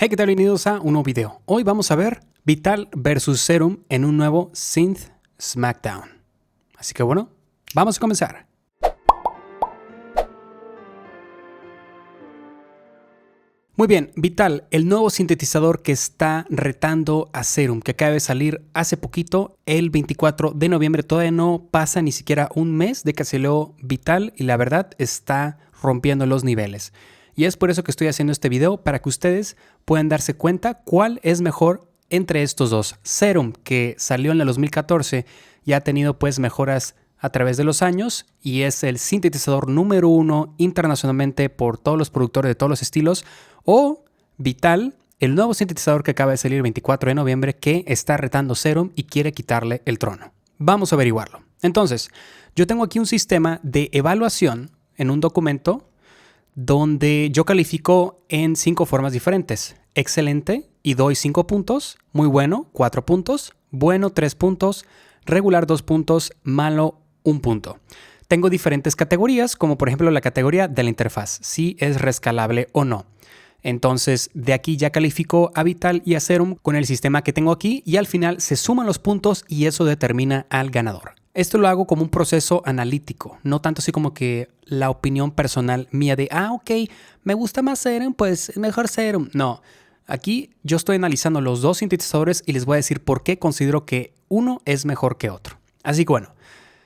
Hey, ¿qué tal? Bienvenidos a un nuevo video. Hoy vamos a ver Vital versus Serum en un nuevo Synth Smackdown. Así que bueno, vamos a comenzar. Muy bien, Vital, el nuevo sintetizador que está retando a Serum, que acaba de salir hace poquito, el 24 de noviembre. Todavía no pasa ni siquiera un mes de que salió Vital y la verdad está rompiendo los niveles. Y es por eso que estoy haciendo este video, para que ustedes puedan darse cuenta cuál es mejor entre estos dos. Serum, que salió en el 2014 y ha tenido pues mejoras a través de los años y es el sintetizador número 1 internacionalmente por todos los productores de todos los estilos. O Vital, el nuevo sintetizador que acaba de salir el 24 de noviembre que está retando Serum y quiere quitarle el trono. Vamos a averiguarlo. Entonces, yo tengo aquí un sistema de evaluación en un documento donde yo califico en 5 formas diferentes. Excelente y doy 5 puntos, muy bueno 4 puntos, bueno 3 puntos, regular 2 puntos, malo 1 punto. Tengo diferentes categorías, como por ejemplo la categoría de la interfaz, si es rescalable o no. Entonces, de aquí ya califico a Vital y a Serum con el sistema que tengo aquí y al final se suman los puntos y eso determina al ganador. Esto lo hago como un proceso analítico, no tanto así como que la opinión personal mía de, ok, me gusta más Serum, pues mejor Serum. No, aquí yo estoy analizando los dos sintetizadores y les voy a decir por qué considero que uno es mejor que otro. Así que bueno,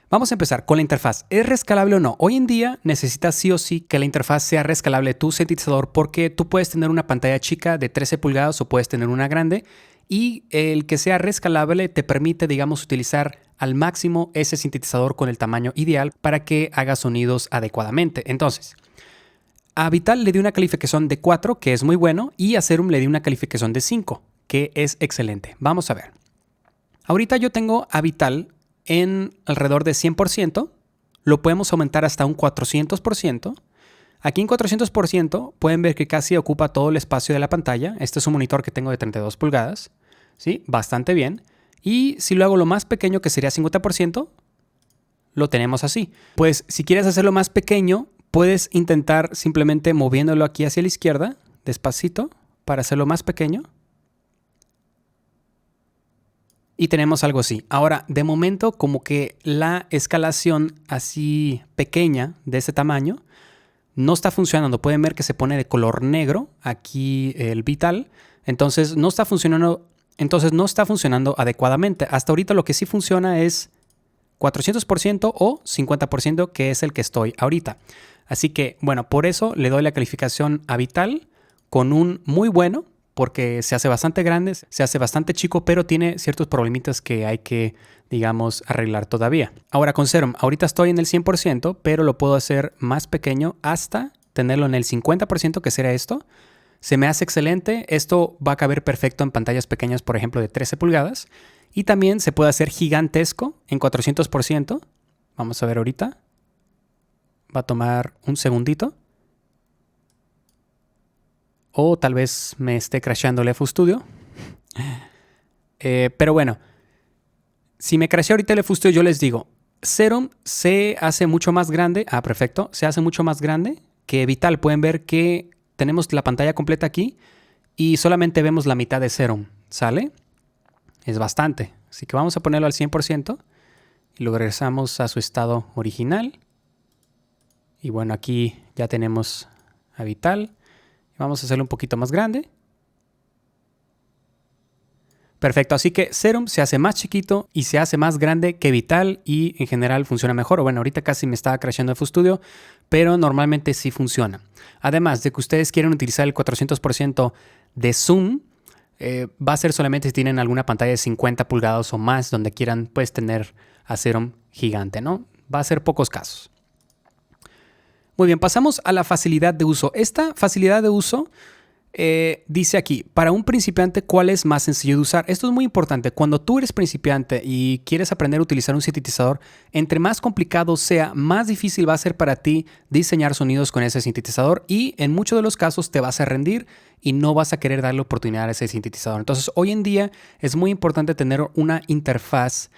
vamos a empezar con la interfaz. ¿Es rescalable o no? Hoy en día necesitas sí o sí que la interfaz sea rescalable tu sintetizador porque tú puedes tener una pantalla chica de 13 pulgadas o puedes tener una grande y el que sea rescalable te permite, digamos, utilizar al máximo ese sintetizador con el tamaño ideal para que haga sonidos adecuadamente. Entonces, a Vital le di una calificación de 4, que es muy bueno, y a Serum le di una calificación de 5, que es excelente. Vamos a ver. Ahorita yo tengo a Vital en alrededor de 100%, lo podemos aumentar hasta un 400%. Aquí en 400% pueden ver que casi ocupa todo el espacio de la pantalla. Este es un monitor que tengo de 32 pulgadas, ¿sí? Bastante bien. Y si lo hago lo más pequeño, que sería 50%, lo tenemos así. Pues si quieres hacerlo más pequeño, puedes intentar simplemente moviéndolo aquí hacia la izquierda, despacito, para hacerlo más pequeño. Y tenemos algo así. Ahora, de momento, como que la escalación así pequeña de ese tamaño no está funcionando. Pueden ver que se pone de color negro aquí el Vital. Entonces no está funcionando adecuadamente. Hasta ahorita lo que sí funciona es 400% o 50%, que es el que estoy ahorita. Así que, bueno, por eso le doy la calificación a Vital con un muy bueno, porque se hace bastante grande, se hace bastante chico, pero tiene ciertos problemitas que hay que, digamos, arreglar todavía. Ahora con Serum, ahorita estoy en el 100%, pero lo puedo hacer más pequeño hasta tenerlo en el 50%, que será esto. Se me hace excelente. Esto va a caber perfecto en pantallas pequeñas, por ejemplo, de 13 pulgadas. Y también se puede hacer gigantesco en 400%. Vamos a ver ahorita. Va a tomar un segundito. O tal vez me esté crasheando el FL Studio. Pero bueno, si me crashea ahorita el FL Studio, yo les digo, Serum se hace mucho más grande. Perfecto. Se hace mucho más grande que Vital. Pueden ver que tenemos la pantalla completa aquí y solamente vemos la mitad de Serum. ¿Sale? Es bastante. Así que vamos a ponerlo al 100% y lo regresamos a su estado original. Y bueno, aquí ya tenemos a Vital. Vamos a hacerlo un poquito más grande. Perfecto, así que Serum se hace más chiquito y se hace más grande que Vital y en general funciona mejor. Bueno, ahorita casi me estaba crashando el FL Studio, pero normalmente sí funciona. Además de que ustedes quieren utilizar el 400% de zoom, va a ser solamente si tienen alguna pantalla de 50 pulgadas o más donde quieran pues tener a Serum gigante, ¿no? Va a ser pocos casos. Muy bien, pasamos a la facilidad de uso. Esta facilidad de uso dice aquí, para un principiante, ¿cuál es más sencillo de usar? Esto es muy importante. Cuando tú eres principiante y quieres aprender a utilizar un sintetizador, entre más complicado sea, más difícil va a ser para ti diseñar sonidos con ese sintetizador y en muchos de los casos te vas a rendir y no vas a querer darle oportunidad a ese sintetizador. Entonces, hoy en día es muy importante tener una interfaz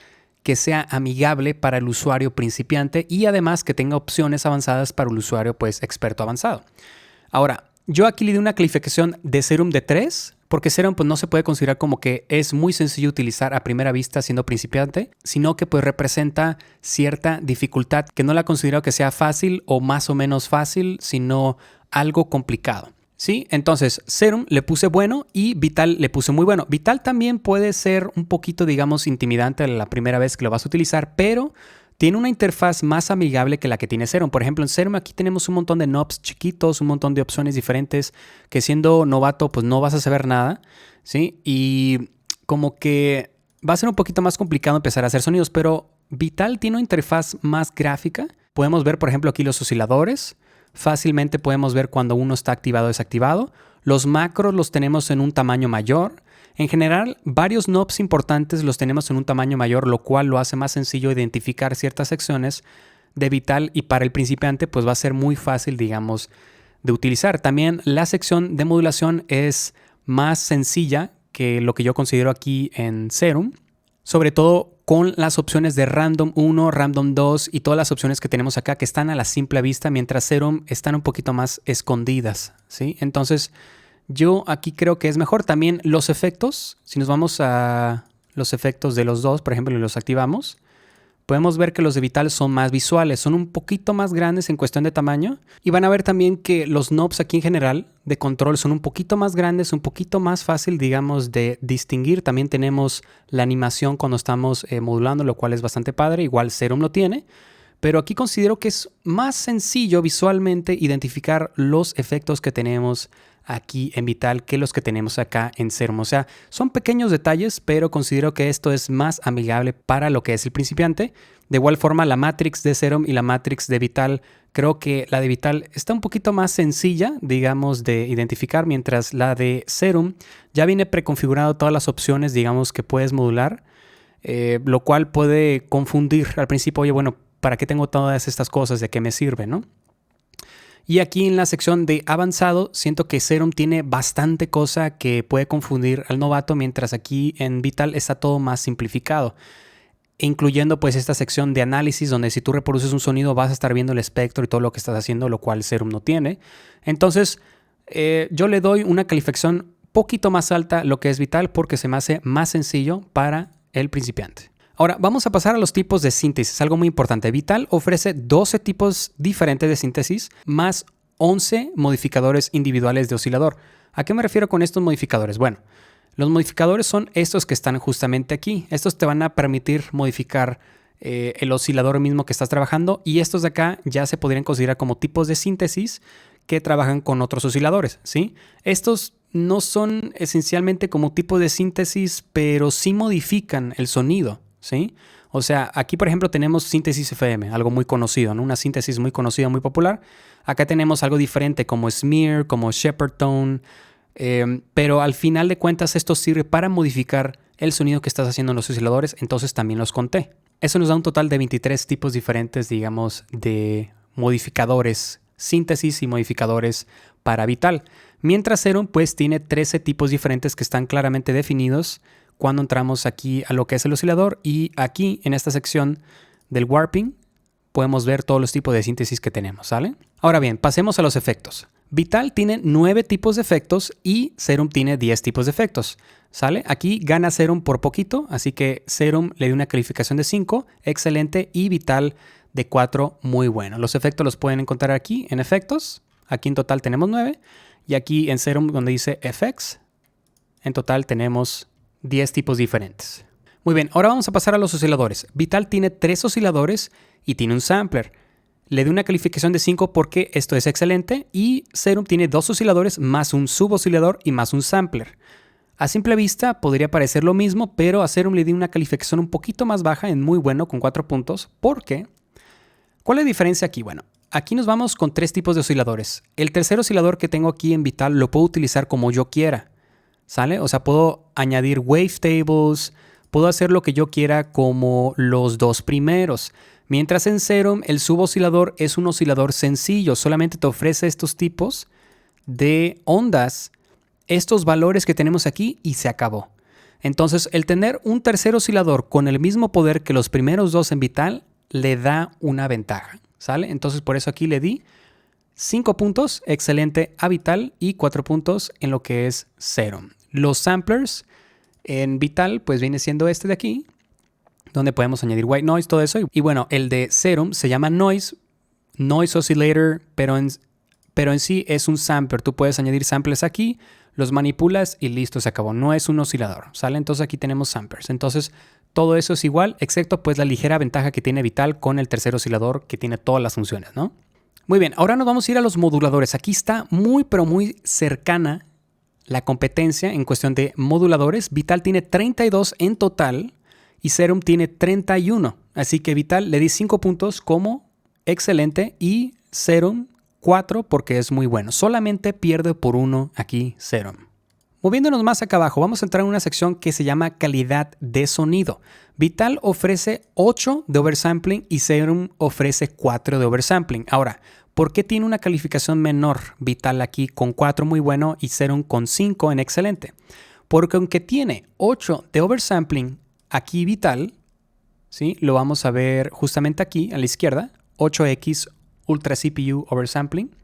que sea amigable para el usuario principiante y además que tenga opciones avanzadas para el usuario pues experto avanzado. Ahora, Yo aquí le di una calificación de Serum de 3, porque Serum pues no se puede considerar como que es muy sencillo utilizar a primera vista siendo principiante, sino que pues representa cierta dificultad, que no la considero que sea fácil o más o menos fácil, sino algo complicado. Sí, entonces Serum le puse bueno y Vital le puse muy bueno. Vital también puede ser un poquito, digamos, intimidante la primera vez que lo vas a utilizar, pero tiene una interfaz más amigable que la que tiene Serum. Por ejemplo, en Serum aquí tenemos un montón de knobs chiquitos, un montón de opciones diferentes que siendo novato pues no vas a saber nada, ¿sí? Y como que va a ser un poquito más complicado empezar a hacer sonidos, pero Vital tiene una interfaz más gráfica. Podemos ver, por ejemplo, aquí los osciladores. Fácilmente podemos ver cuando uno está activado o desactivado. Los macros los tenemos en un tamaño mayor. En general, varios knobs importantes los tenemos en un tamaño mayor, lo cual lo hace más sencillo identificar ciertas secciones de Vital y para el principiante pues va a ser muy fácil, digamos, de utilizar. También la sección de modulación es más sencilla que lo que yo considero aquí en Serum, sobre todo con las opciones de Random 1, Random 2 y todas las opciones que tenemos acá que están a la simple vista, mientras Serum están un poquito más escondidas, ¿sí? Entonces, yo aquí creo que es mejor. También los efectos, si nos vamos a los efectos de los dos, por ejemplo, y los activamos, podemos ver que los de Vital son más visuales, son un poquito más grandes en cuestión de tamaño. Y van a ver también que los knobs aquí en general de control son un poquito más grandes, un poquito más fácil, digamos, de distinguir. También tenemos la animación cuando estamos modulando, lo cual es bastante padre. Igual Serum lo tiene. Pero aquí considero que es más sencillo visualmente identificar los efectos que tenemos aquí en Vital que los que tenemos acá en Serum. O sea, son pequeños detalles, pero considero que esto es más amigable para lo que es el principiante. De igual forma, la Matrix de Serum y la Matrix de Vital, creo que la de Vital está un poquito más sencilla, digamos, de identificar, mientras la de Serum ya viene preconfigurado todas las opciones, digamos, que puedes modular, lo cual puede confundir al principio. Oye, bueno, ¿para qué tengo todas estas cosas? ¿De qué me sirve, no? Y aquí en la sección de avanzado, siento que Serum tiene bastante cosa que puede confundir al novato, mientras aquí en Vital está todo más simplificado, incluyendo pues esta sección de análisis, donde si tú reproduces un sonido vas a estar viendo el espectro y todo lo que estás haciendo, lo cual Serum no tiene. Entonces, yo le doy una calificación poquito más alta lo que es Vital, porque se me hace más sencillo para el principiante. Ahora, vamos a pasar a los tipos de síntesis, algo muy importante. Vital ofrece 12 tipos diferentes de síntesis, más 11 modificadores individuales de oscilador. ¿A qué me refiero con estos modificadores? Bueno, los modificadores son estos que están justamente aquí. Estos te van a permitir modificar el oscilador mismo que estás trabajando, y estos de acá ya se podrían considerar como tipos de síntesis que trabajan con otros osciladores, ¿sí? Estos no son esencialmente como tipos de síntesis, pero sí modifican el sonido, ¿sí? O sea, aquí por ejemplo tenemos síntesis FM, algo muy conocido, ¿no? Una síntesis muy conocida, muy popular. Acá tenemos algo diferente como Smear, como Shepard Tone, pero al final de cuentas esto sirve para modificar el sonido que estás haciendo en los osciladores, entonces también los conté. Eso nos da un total de 23 tipos diferentes, digamos, de modificadores, síntesis y modificadores para Vital. Mientras Serum pues tiene 13 tipos diferentes que están claramente definidos cuando entramos aquí a lo que es el oscilador, y aquí en esta sección del warping podemos ver todos los tipos de síntesis que tenemos, ¿sale? Ahora bien, pasemos a los efectos. Vital tiene 9 tipos de efectos y Serum tiene 10 tipos de efectos, ¿sale? Aquí gana Serum por poquito, así que Serum le dio una calificación de 5, excelente, y Vital de 4, muy bueno. Los efectos los pueden encontrar aquí en efectos, aquí en total tenemos 9, y aquí en Serum donde dice FX, en total tenemos 10 tipos diferentes. Muy bien, ahora vamos a pasar a los osciladores. Vital tiene 3 osciladores y tiene un sampler. Le doy una calificación de 5 porque esto es excelente, y Serum tiene 2 osciladores más un suboscilador y más un sampler. A simple vista podría parecer lo mismo, pero a Serum le di una calificación un poquito más baja en muy bueno con 4 puntos. ¿Por qué? ¿Cuál es la diferencia aquí? Bueno, aquí nos vamos con 3 tipos de osciladores. El tercer oscilador que tengo aquí en Vital lo puedo utilizar como yo quiera, ¿sale? O sea, puedo añadir wavetables, puedo hacer lo que yo quiera como los 2 primeros. Mientras en Serum el suboscilador es un oscilador sencillo, solamente te ofrece estos tipos de ondas, estos valores que tenemos aquí, y se acabó. Entonces, el tener un tercer oscilador con el mismo poder que los primeros 2 en Vital le da una ventaja, ¿sale? Entonces, por eso aquí le di 5 puntos, excelente a Vital y 4 puntos en lo que es Serum. Los samplers en Vital pues viene siendo este de aquí, donde podemos añadir white noise, todo eso. Y bueno, el de Serum se llama Noise Oscillator, pero en sí es un sampler. Tú puedes añadir samples aquí, los manipulas y listo, se acabó. No es un oscilador, ¿sale? Entonces aquí tenemos samplers. Entonces todo eso es igual, excepto pues la ligera ventaja que tiene Vital con el tercer oscilador que tiene todas las funciones, ¿no? Muy bien, ahora nos vamos a ir a los moduladores. Aquí está muy pero muy cercana la competencia en cuestión de moduladores. Vital tiene 32 en total y Serum tiene 31. Así que Vital le di 5 puntos como excelente y Serum 4 porque es muy bueno. Solamente pierde por 1 aquí Serum. Moviéndonos más acá abajo, vamos a entrar en una sección que se llama calidad de sonido. Vital ofrece 8 de oversampling y Serum ofrece 4 de oversampling. Ahora, ¿por qué tiene una calificación menor Vital aquí con 4 muy bueno y Serum con 5 en excelente? Porque aunque tiene 8 de oversampling aquí Vital, ¿sí? Lo vamos a ver justamente aquí a la izquierda, 8X Ultra CPU Oversampling.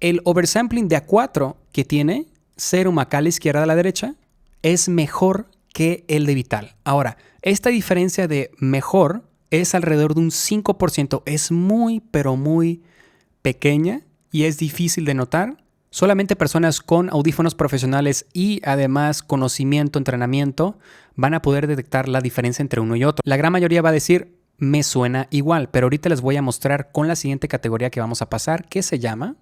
El oversampling de A4 que tiene Serum acá a la izquierda a la derecha es mejor que el de Vital. Ahora, esta diferencia de mejor es alrededor de un 5%. Es muy, pero muy pequeña y es difícil de notar. Solamente personas con audífonos profesionales y además conocimiento, entrenamiento, van a poder detectar la diferencia entre uno y otro. La gran mayoría va a decir, me suena igual, pero ahorita les voy a mostrar con la siguiente categoría que vamos a pasar, que se llama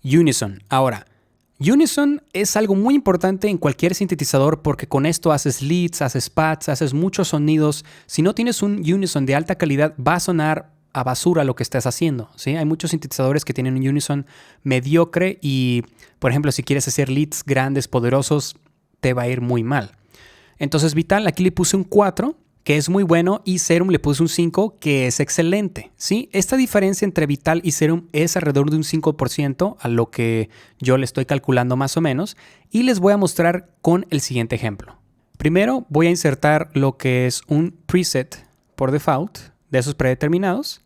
Unison. Ahora, Unison es algo muy importante en cualquier sintetizador porque con esto haces leads, haces pads, haces muchos sonidos. Si no tienes un Unison de alta calidad, va a sonar a basura lo que estés haciendo, ¿sí? Hay muchos sintetizadores que tienen un Unison mediocre y, por ejemplo, si quieres hacer leads grandes, poderosos, te va a ir muy mal. Entonces, Vital, aquí le puse un 4, que es muy bueno, y Serum le puse un 5, que es excelente, ¿sí? Esta diferencia entre Vital y Serum es alrededor de un 5%, a lo que yo le estoy calculando más o menos, y les voy a mostrar con el siguiente ejemplo. Primero voy a insertar lo que es un preset por default, de esos predeterminados,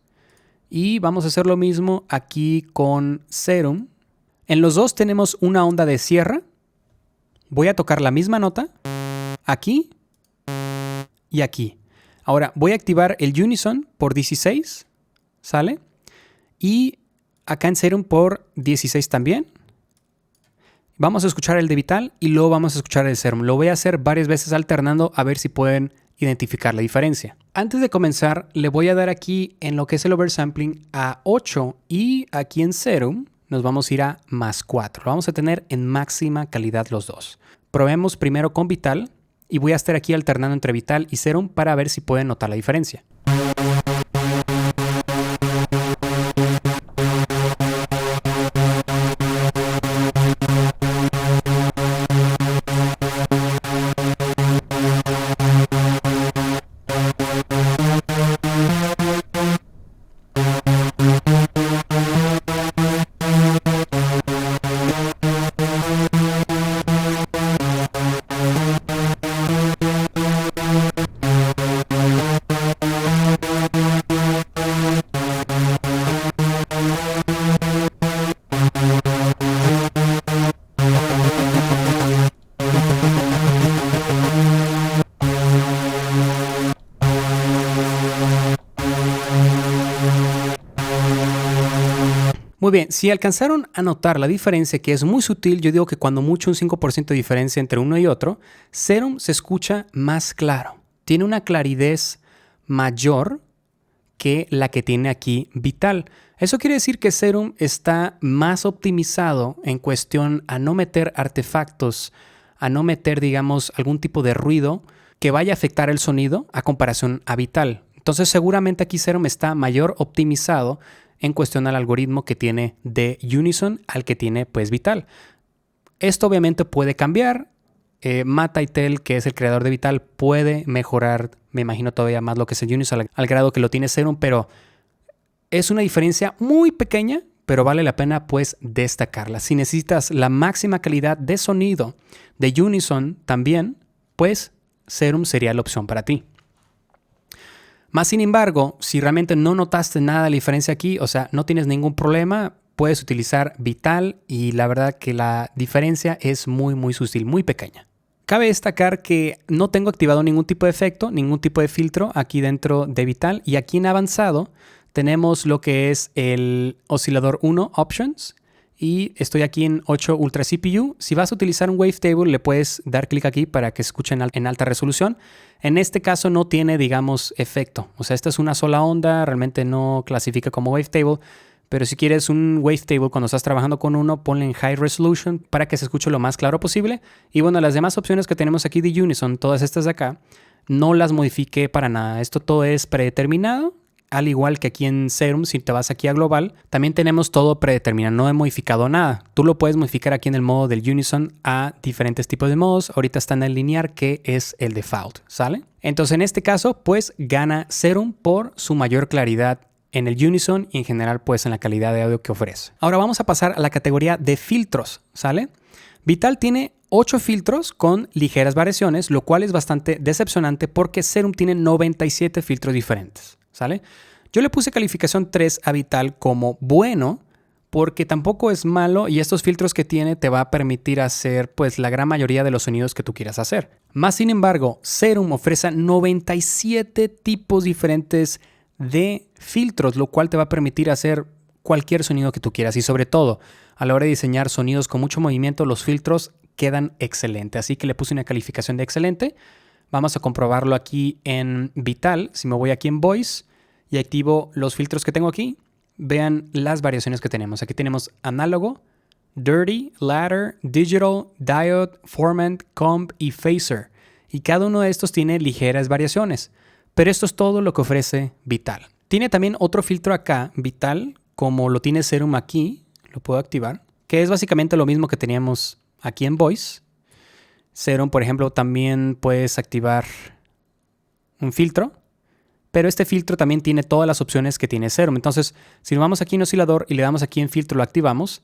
y vamos a hacer lo mismo aquí con Serum. En los dos tenemos una onda de sierra. Voy a tocar la misma nota aquí y aquí. Ahora voy a activar el Unison por 16, ¿sale? Y acá en Serum por 16 también. Vamos a escuchar el de Vital y luego vamos a escuchar el de Serum. Lo voy a hacer varias veces alternando a ver si pueden identificar la diferencia. Antes de comenzar, le voy a dar aquí en lo que es el oversampling a 8 y aquí en Serum nos vamos a ir a más 4. Lo vamos a tener en máxima calidad los dos. Probemos primero con Vital y voy a estar aquí alternando entre Vital y Serum para ver si pueden notar la diferencia. Muy bien, si alcanzaron a notar la diferencia, que es muy sutil, yo digo que cuando mucho un 5% de diferencia entre uno y otro, Serum se escucha más claro. Tiene una claridad mayor que la que tiene aquí Vital. Eso quiere decir que Serum está más optimizado en cuestión a no meter artefactos, a no meter, digamos, algún tipo de ruido que vaya a afectar el sonido a comparación a Vital. Entonces seguramente aquí Serum está mayor optimizado en cuestión al algoritmo que tiene de Unison al que tiene pues Vital. Esto obviamente puede cambiar. Matt Eitel, que es el creador de Vital, puede mejorar, me imagino todavía más lo que es el Unison al grado que lo tiene Serum, pero es una diferencia muy pequeña, pero vale la pena pues destacarla. Si necesitas la máxima calidad de sonido de Unison también, pues Serum sería la opción para ti. Más sin embargo, si realmente no notaste nada de la diferencia aquí, o sea, no tienes ningún problema, puedes utilizar Vital y la verdad que la diferencia es muy sutil, muy pequeña. Cabe destacar que no tengo activado ningún tipo de efecto, ningún tipo de filtro aquí dentro de Vital, y aquí en avanzado tenemos lo que es el oscilador 1 Options y estoy aquí en 8 Ultra CPU. Si vas a utilizar un Wavetable le puedes dar clic aquí para que se escuche en alta resolución. En este caso no tiene, digamos, efecto. O sea, esta es una sola onda, realmente no clasifica como Wavetable. Pero si quieres un Wavetable cuando estás trabajando con uno, ponle en High Resolution para que se escuche lo más claro posible. Y bueno, las demás opciones que tenemos aquí de Unison, todas estas de acá, no las modifiqué para nada. Esto todo es predeterminado. Al igual que aquí en Serum, si te vas aquí a Global, también tenemos todo predeterminado, no he modificado nada. Tú lo puedes modificar aquí en el modo del Unison a diferentes tipos de modos. Ahorita está en el linear, que es el default, ¿sale? Entonces en este caso, pues gana Serum por su mayor claridad en el Unison y en general pues en la calidad de audio que ofrece. Ahora vamos a pasar a la categoría de filtros, ¿sale? Vital tiene 8 filtros con ligeras variaciones, lo cual es bastante decepcionante porque Serum tiene 97 filtros diferentes, ¿sale? Yo le puse calificación 3 a Vital como bueno porque tampoco es malo y estos filtros que tiene te va a permitir hacer pues la gran mayoría de los sonidos que tú quieras hacer. Más sin embargo, Serum ofrece 97 tipos diferentes de filtros, lo cual te va a permitir hacer cualquier sonido que tú quieras y sobre todo a la hora de diseñar sonidos con mucho movimiento, los filtros quedan excelentes. Así que le puse una calificación de excelente. Vamos a comprobarlo aquí en Vital. Si me voy aquí en Voice y activo los filtros que tengo aquí, vean las variaciones que tenemos. Aquí tenemos análogo, dirty, ladder, digital, diode, formant, comp y phaser. Y cada uno de estos tiene ligeras variaciones. Pero esto es todo lo que ofrece Vital. Tiene también otro filtro acá, Vital, como lo tiene Serum aquí, lo puedo activar, que es básicamente lo mismo que teníamos aquí en Voice. Serum, por ejemplo, también puedes activar un filtro, pero este filtro también tiene todas las opciones que tiene Serum. Entonces, si nos vamos aquí en oscilador y le damos aquí en filtro, lo activamos,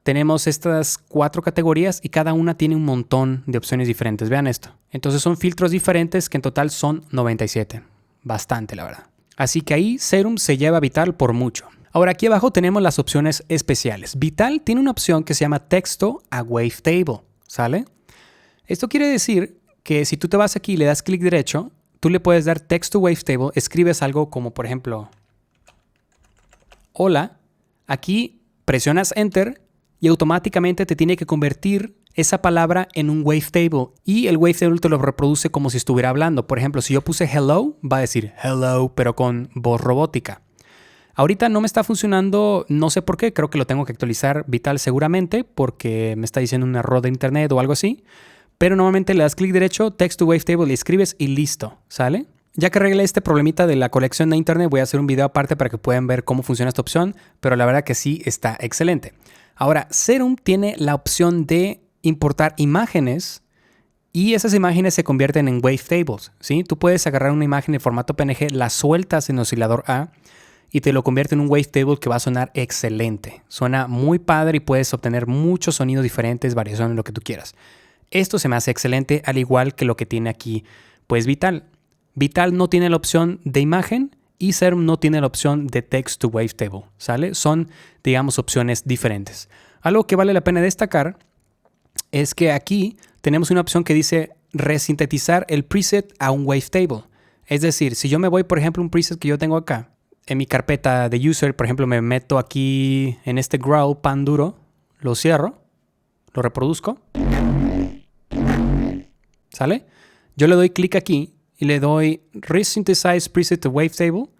tenemos estas 4 categorías y cada una tiene un montón de opciones diferentes. Vean esto. Entonces son filtros diferentes que en total son 97. Bastante, la verdad. Así que ahí Serum se lleva a Vital por mucho. Ahora aquí abajo tenemos las opciones especiales. Vital tiene una opción que se llama texto a Wavetable, ¿sale? Esto quiere decir que si tú te vas aquí y le das clic derecho, tú le puedes dar text to Wavetable, escribes algo como por ejemplo, hola, aquí presionas Enter y automáticamente te tiene que convertir esa palabra en un Wavetable y el Wavetable te lo reproduce como si estuviera hablando. Por ejemplo, si yo puse hello, va a decir hello, pero con voz robótica. Ahorita no me está funcionando, no sé por qué, creo que lo tengo que actualizar Vital seguramente porque me está diciendo un error de internet o algo así. Pero normalmente le das clic derecho, text to Wavetable, le escribes y listo, ¿sale? Ya que arreglé este problemita de la conexión de internet, voy a hacer un video aparte para que puedan ver cómo funciona esta opción, pero la verdad que sí está excelente. Ahora, Serum tiene la opción de importar imágenes y esas imágenes se convierten en Wavetables, ¿sí? Tú puedes agarrar una imagen en formato PNG, la sueltas en oscilador A y te lo convierte en un Wavetable que va a sonar excelente. Suena muy padre y puedes obtener muchos sonidos diferentes, variaciones, lo que tú quieras. Esto se me hace excelente, al igual que lo que tiene aquí, pues Vital. Vital no tiene la opción de imagen y Serum no tiene la opción de text to Wavetable, ¿sale? Son, digamos, opciones diferentes. Algo que vale la pena destacar es que aquí tenemos una opción que dice resintetizar el preset a un Wavetable. Es decir, si yo me voy, por ejemplo, un preset que yo tengo acá, en mi carpeta de user, por ejemplo, me meto aquí en este growl pan duro, lo cierro, lo reproduzco, ¿sale? Yo le doy clic aquí y le doy Resynthesize Preset to Wavetable.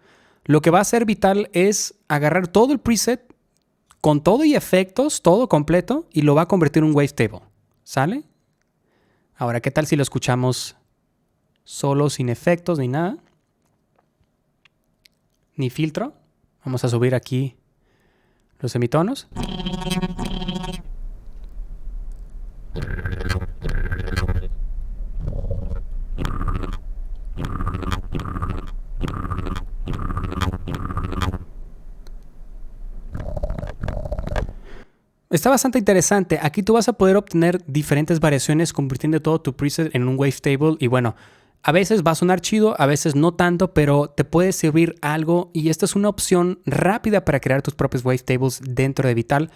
Lo que va a hacer Vital es agarrar todo el preset con todo y efectos, todo completo, y lo va a convertir en un Wavetable, ¿sale? Ahora, ¿qué tal si lo escuchamos solo, sin efectos ni nada? Ni filtro. Vamos a subir aquí los semitonos. Está bastante interesante. Aquí tú vas a poder obtener diferentes variaciones convirtiendo todo tu preset en un Wavetable. Y bueno, A veces va a sonar chido, a veces no tanto, pero te puede servir algo y esta es una opción rápida para crear tus propios wavetables dentro de Vital,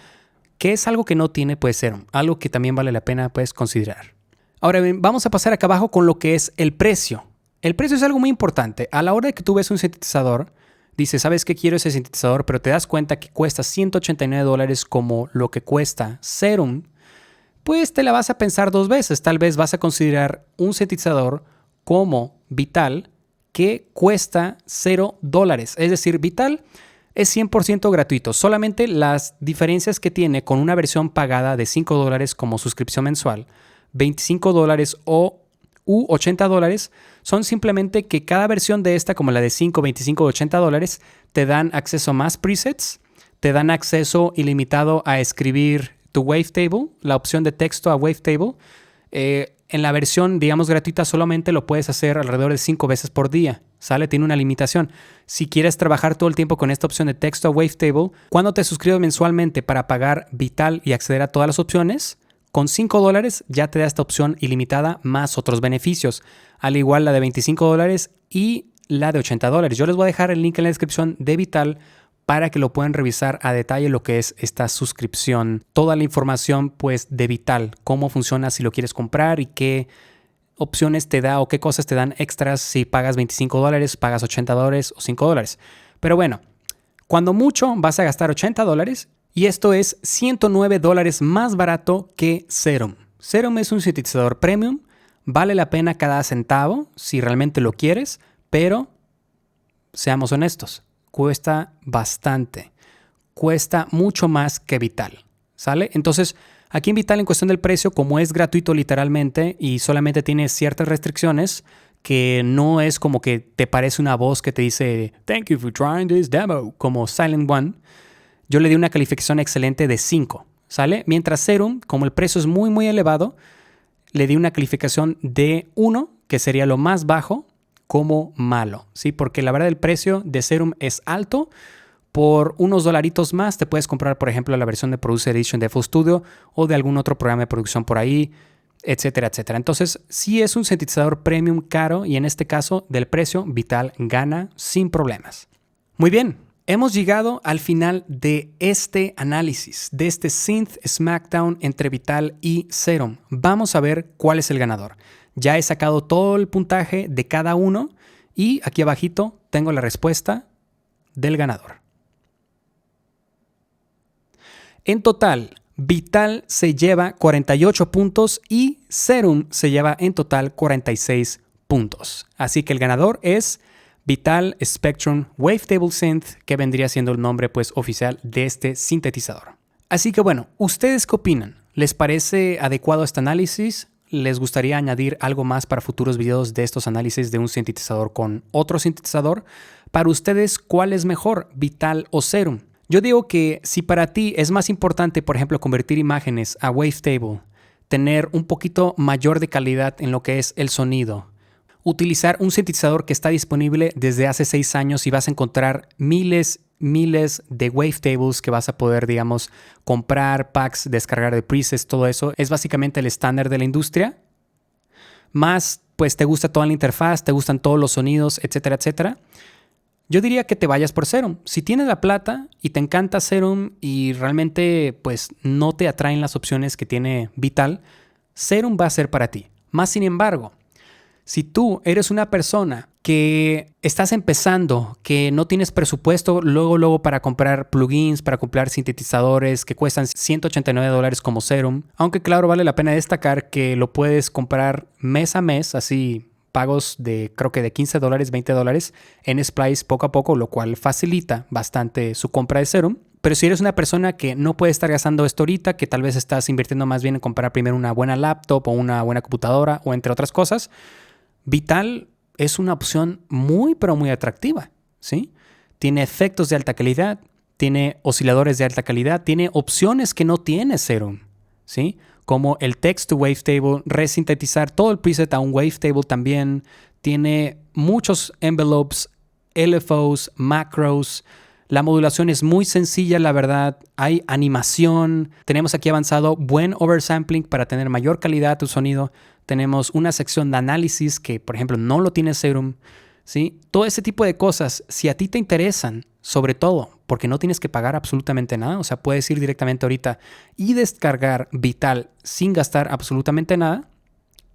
que es algo que no tiene pues Serum, algo que también vale la pena pues considerar. Ahora bien, vamos a pasar acá abajo con lo que es el precio. El precio es algo muy importante. A la hora de que tú ves un sintetizador, dices, ¿sabes qué? Quiero ese sintetizador, pero te das cuenta que cuesta $189 como lo que cuesta Serum, pues te la vas a pensar dos veces. Tal vez vas a considerar un sintetizador como Vital que cuesta $0. Es decir, Vital es 100% gratuito. Solamente las diferencias que tiene con una versión pagada de $5 como suscripción mensual, $25 u $80 son simplemente que cada versión de esta, como la de 5, 25 o $80, te dan acceso a más presets, te dan acceso ilimitado a escribir tu wavetable, la opción de texto a wavetable. En la versión, digamos, gratuita solamente lo puedes hacer alrededor de 5 veces por día, ¿sale? Tiene una limitación. Si quieres trabajar todo el tiempo con esta opción de texto a wavetable, cuando te suscribes mensualmente para pagar Vital y acceder a todas las opciones, con $5 ya te da esta opción ilimitada más otros beneficios, al igual la de $25 y la de $80. Yo les voy a dejar el link en la descripción de Vital para que lo puedan revisar a detalle lo que es esta suscripción. Toda la información pues de Vital, cómo funciona si lo quieres comprar y qué opciones te da o qué cosas te dan extras si pagas $25, pagas $80 o $5. Pero bueno, cuando mucho vas a gastar $80 y esto es $109 más barato que Serum. Serum es un sintetizador premium, vale la pena cada centavo si realmente lo quieres, pero seamos honestos. Cuesta bastante. Cuesta mucho más que Vital, ¿sale? Entonces, aquí en Vital, en cuestión del precio, como es gratuito literalmente y solamente tiene ciertas restricciones, que no es como que te parece una voz que te dice "Thank you for trying this demo", como Silent One, yo le di una calificación excelente de 5, ¿sale? Mientras Serum, como el precio es muy, muy elevado, le di una calificación de 1, que sería lo más bajo, como malo, ¿sí? Porque la verdad el precio de Serum es alto. Por unos dolaritos más te puedes comprar, por ejemplo, la versión de Producer Edition de FL Studio o de algún otro programa de producción por ahí, etcétera, etcétera. Entonces, sí es un sintetizador premium caro y en este caso del precio, Vital gana sin problemas. Muy bien, hemos llegado al final de este análisis, de este Synth Smackdown entre Vital y Serum. Vamos a ver cuál es el ganador. Ya he sacado todo el puntaje de cada uno y aquí abajito tengo la respuesta del ganador. En total, Vital se lleva 48 puntos y Serum se lleva en total 46 puntos. Así que el ganador es Vital Spectrum Wavetable Synth, que vendría siendo el nombre pues oficial de este sintetizador. Así que bueno, ¿ustedes qué opinan? ¿Les parece adecuado este análisis? ¿Les gustaría añadir algo más para futuros videos de estos análisis de un sintetizador con otro sintetizador? Para ustedes, ¿cuál es mejor, Vital o Serum? Yo digo que si para ti es más importante, por ejemplo, convertir imágenes a wavetable, tener un poquito mayor de calidad en lo que es el sonido, utilizar un sintetizador que está disponible desde hace 6 años y vas a encontrar miles de wavetables que vas a poder, digamos, comprar, packs, descargar de presets, todo eso. Es básicamente el estándar de la industria. Más, pues te gusta toda la interfaz, te gustan todos los sonidos, etcétera, etcétera. Yo diría que te vayas por Serum. Si tienes la plata y te encanta Serum y realmente pues no te atraen las opciones que tiene Vital, Serum va a ser para ti. Más sin embargo, si tú eres una persona que estás empezando, que no tienes presupuesto luego para comprar plugins, para comprar sintetizadores que cuestan $189 como Serum, aunque claro, vale la pena destacar que lo puedes comprar mes a mes, así pagos de creo que de $15, $20 en Splice poco a poco, lo cual facilita bastante su compra de Serum. Pero si eres una persona que no puede estar gastando esto ahorita, que tal vez estás invirtiendo más bien en comprar primero una buena laptop o una buena computadora o entre otras cosas, Vital es una opción muy pero muy atractiva, ¿sí? Tiene efectos de alta calidad, tiene osciladores de alta calidad, tiene opciones que no tiene Serum, ¿sí? Como el text to wavetable, resintetizar todo el preset a un wavetable también, tiene muchos envelopes, LFOs, macros. La modulación es muy sencilla, la verdad. Hay animación. Tenemos aquí avanzado buen oversampling para tener mayor calidad a tu sonido. tenemos una sección de análisis que, por ejemplo, no lo tiene Serum, ¿sí? Todo ese tipo de cosas, si a ti te interesan, sobre todo porque no tienes que pagar absolutamente nada, o sea, puedes ir directamente ahorita y descargar Vital sin gastar absolutamente nada,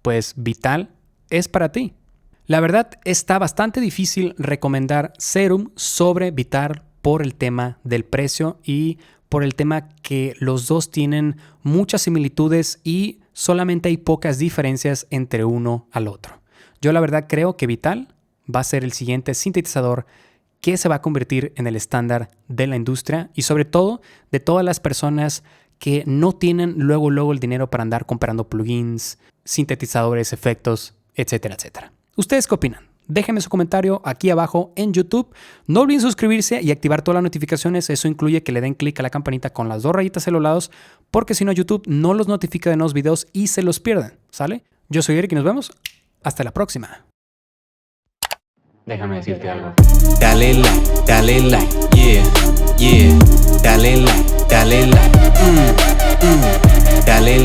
pues Vital es para ti. La verdad, está bastante difícil recomendar Serum sobre Vital por el tema del precio y por el tema que los dos tienen muchas similitudes y solamente hay pocas diferencias entre uno al otro. Yo la verdad creo que Vital va a ser el siguiente sintetizador que se va a convertir en el estándar de la industria y sobre todo de todas las personas que no tienen luego el dinero para andar comprando plugins, sintetizadores, efectos, etcétera, etcétera. ¿Ustedes qué opinan? Déjenme su comentario aquí abajo en YouTube. No olviden suscribirse y activar todas las notificaciones. Eso incluye que le den clic a la campanita con las 2 rayitas a los lados, porque si no YouTube no los notifica de nuevos videos y se los pierden, ¿sale? Yo soy Eric y nos vemos. Hasta la próxima. Déjame decirte algo. Dale like, yeah, yeah. Dale like, dale like. Dale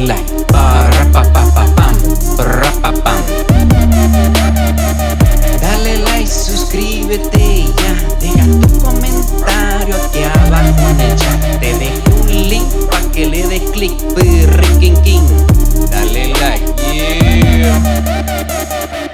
like. Parapapapam, parapapam. Dale like, suscríbete ya. Deja tu comentario aquí abajo en el chat. Te dejé un link para que le des click. King. Dale like, yeah.